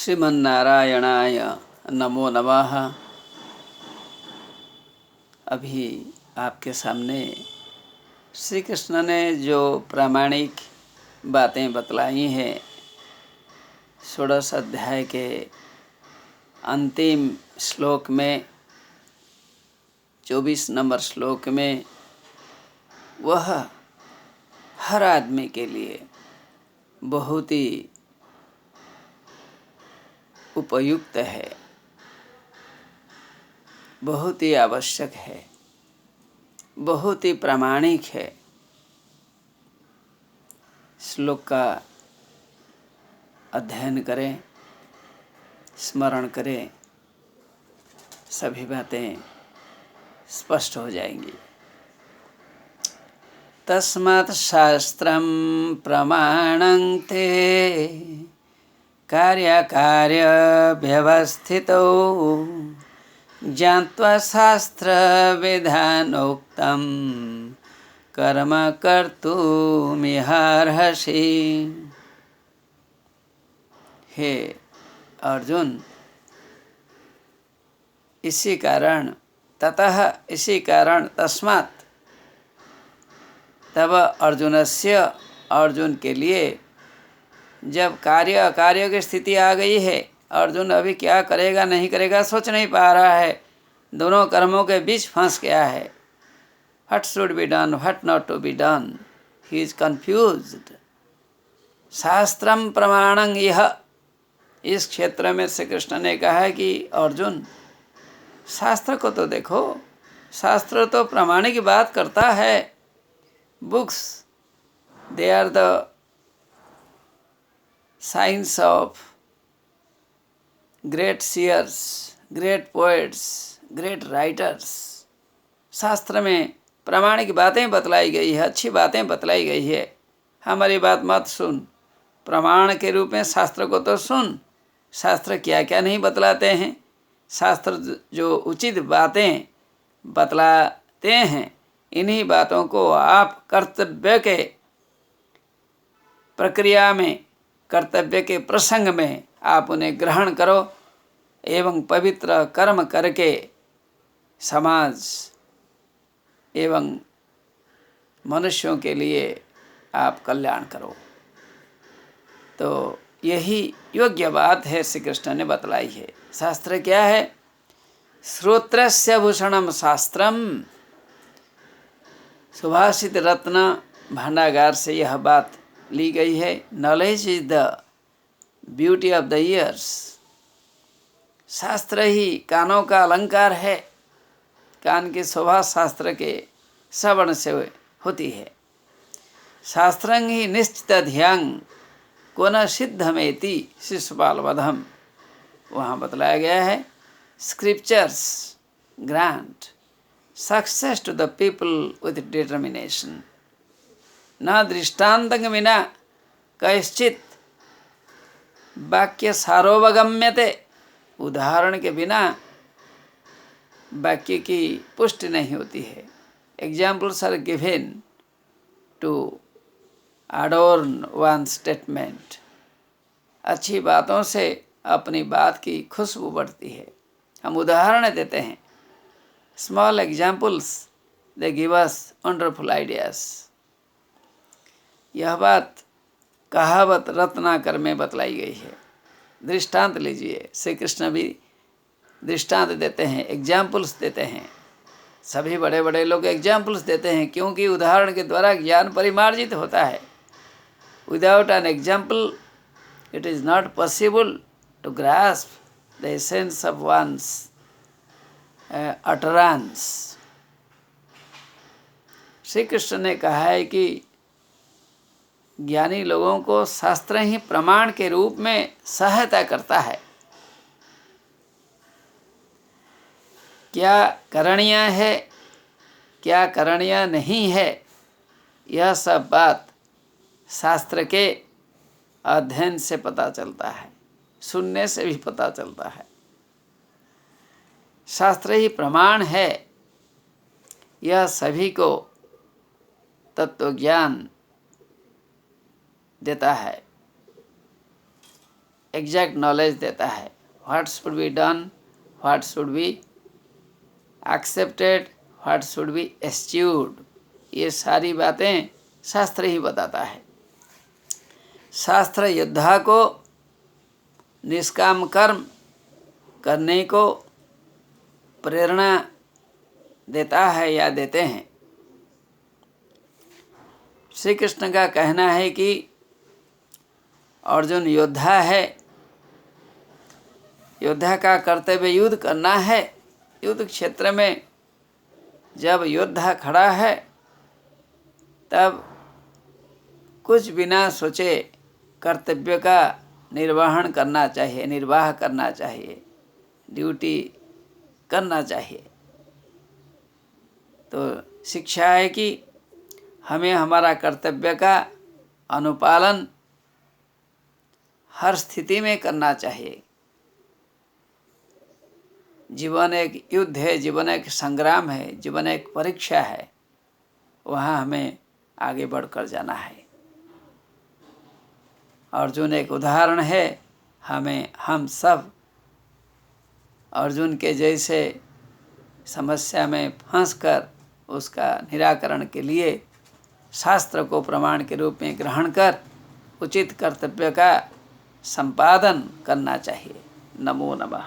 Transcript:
श्रीमन्नारायणाय नमो नमः। अभी आपके सामने श्री कृष्ण ने जो प्रामाणिक बातें बतलाई हैं, षोडश अध्याय के अंतिम श्लोक में 24 नंबर श्लोक में, वह हर आदमी के लिए बहुत ही उपयुक्त है, बहुत ही आवश्यक है, बहुत ही प्रामाणिक है। श्लोक का अध्ययन करें, स्मरण करें, सभी बातें स्पष्ट हो जाएंगी। तस्मात् शास्त्रं प्रमाणं ते कार्यकार्य व्यवस्थितौ ज्ञात्वा शास्त्र विधानोक्तं कर्म कर्तुमिहार्हसि। हे अर्जुन, इसी कारण तस्मात्, तब अर्जुन के लिए जब कार्य अकार्य की स्थिति आ गई है, अर्जुन अभी क्या करेगा नहीं करेगा सोच नहीं पा रहा है, दोनों कर्मों के बीच फंस गया है। What should be done, what not to be done, he is confused. शास्त्रम प्रमाणं यह, इस क्षेत्र में श्री कृष्ण ने कहा है कि अर्जुन, शास्त्र को तो देखो, शास्त्र तो प्रामाणिक बात करता है। Books, they are the signs of great seers, great poets, great writers। शास्त्र में प्रामाणिक बातें बतलाई गई है, अच्छी बातें बतलाई गई है। हमारी बात मत सुन, प्रमाण के रूप में शास्त्र को तो सुन। शास्त्र क्या क्या नहीं बतलाते हैं। शास्त्र जो उचित बातें बतलाते हैं, इन्हीं बातों को आप कर्तव्य के प्रक्रिया में, कर्तव्य के प्रसंग में आप उन्हें ग्रहण करो एवं पवित्र कर्म करके समाज एवं मनुष्यों के लिए आप कल्याण करो। तो यही योग्य बात है, श्री कृष्ण ने बतलाई है। शास्त्र क्या है? श्रोत्रस्य भूषणम शास्त्रम। सुभाषित रत्न भांडागार से यह बात ली गई है। Knowledge is the beauty of the years. शास्त्र ही कानों का अलंकार है। कान की शोभा शास्त्र के श्रवण से होती है। शास्त्रं ही निश्चित ध्यान को न सिद्धमेति शिशुपाल वधम। वहाँ बतलाया गया है, scriptures grant success to the people with determination, न दृष्टांतं विना कैश्चित वाक्य सारोवगम्यते। उदाहरण के बिना वाक्य की पुष्टि नहीं होती है। Examples are given to adorn one's statement। अच्छी बातों से अपनी बात की खुशबू बढ़ती है। हम उदाहरण देते हैं, small examples, they give us wonderful ideas. यह बात कहावत रत्नाकर में बतलाई गई है। दृष्टांत लीजिए, श्री कृष्ण भी दृष्टांत देते हैं, एग्जाम्पल्स देते हैं। सभी बड़े बड़े लोग एग्जाम्पल्स देते हैं, क्योंकि उदाहरण के द्वारा ज्ञान परिमार्जित होता है। Without an example it is not possible to grasp the essence of one's utterance. Shri Krishna ने कहा है कि ज्ञानी लोगों को शास्त्र ही प्रमाण के रूप में सहायता करता है। क्या करणीय है, क्या करणीय नहीं है, यह सब बात शास्त्र के अध्ययन से पता चलता है, सुनने से भी पता चलता है। शास्त्र ही प्रमाण है, यह सभी को तत्व ज्ञान देता है। एग्जैक्ट नॉलेज देता है। What should be done, what should be accepted, what should be eschewed, ये सारी बातें शास्त्र ही बताता है। शास्त्र योद्धा को निष्काम कर्म करने को प्रेरणा देता है या देते हैं। श्री कृष्ण का कहना है कि अर्जुन योद्धा है, योद्धा का कर्तव्य युद्ध करना है। युद्ध क्षेत्र में जब योद्धा खड़ा है तब कुछ बिना सोचे कर्तव्य का निर्वहन करना चाहिए, निर्वाह करना चाहिए, ड्यूटी करना चाहिए। तो शिक्षा है कि हमें हमारा कर्तव्य का अनुपालन हर स्थिति में करना चाहिए। जीवन एक युद्ध है, जीवन एक संग्राम है, जीवन एक परीक्षा है, वहाँ हमें आगे बढ़कर जाना है। अर्जुन एक उदाहरण है। हम सब अर्जुन के जैसे समस्या में फंसकर उसका निराकरण के लिए शास्त्र को प्रमाण के रूप में ग्रहण कर उचित कर्तव्य का संपादन करना चाहिए। नमो नमः।